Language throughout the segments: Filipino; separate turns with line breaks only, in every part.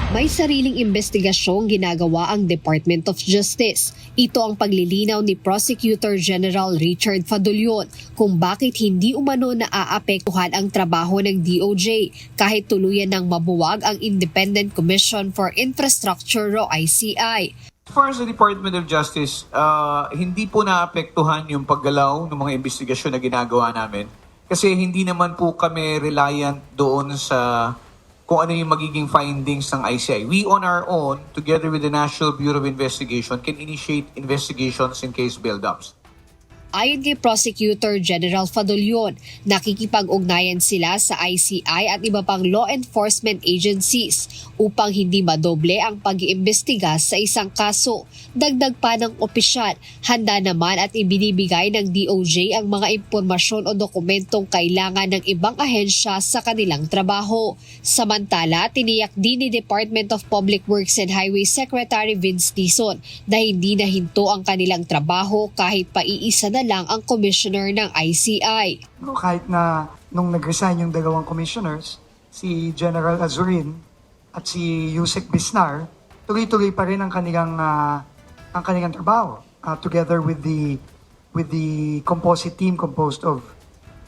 May sariling investigasyong ginagawa ang Department of Justice. Ito ang paglilinaw ni Prosecutor General Richard Fadulion kung bakit hindi umano naaapektuhan ang trabaho ng DOJ kahit tuluyan ng mabuwag ang Independent Commission for Infrastructure o ICI.
As far as the Department of Justice, hindi po naapektuhan yung paggalaw ng mga investigasyon na ginagawa namin. Kasi hindi naman po kami reliant doon sa kung ano yung magiging findings ng ICI. We on our own, together with the National Bureau of Investigation, can initiate investigations in case build-ups.
Ayon kay Prosecutor General Fadulion, nakikipag-ugnayan sila sa ICI at iba pang law enforcement agencies upang hindi madoble ang pag-iimbestiga sa isang kaso. Dagdag pa ng opisyal, handa naman at ibinibigay ng DOJ ang mga impormasyon o dokumentong kailangan ng ibang ahensya sa kanilang trabaho. Samantala, tiniyak din ni Department of Public Works and Highways Secretary Vince Dizon na hindi nahinto ang kanilang trabaho kahit pa iisa na lang ang commissioner ng ICI.
Kahit na nung nag-resign yung dalawang commissioners, si General Azurin at si Yusek Bisnar, tuloy-tuloy pa rin ang kanilang trabaho together with the composite team composed of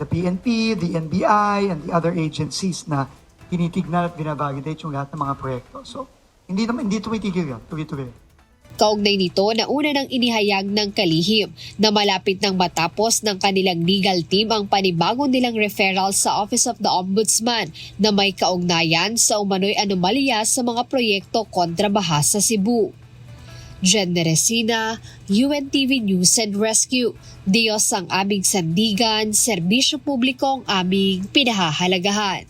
the PNP, the NBI, and the other agencies na tinitignan at binavalidate yung lahat ng mga proyekto. So, hindi tumitigil yan, tuloy-tuloy.
Kaugnay nito na una nang inihayag ng kalihim na malapit nang matapos ng kanilang legal team ang panibago nilang referral sa Office of the Ombudsman na may kaugnayan sa umano'y anomalya sa mga proyekto kontra baha sa Cebu. Jen Neresina, UNTV News and Rescue. Diyos ang aming sandigan, serbisyo publiko ang aming pinahahalagahan.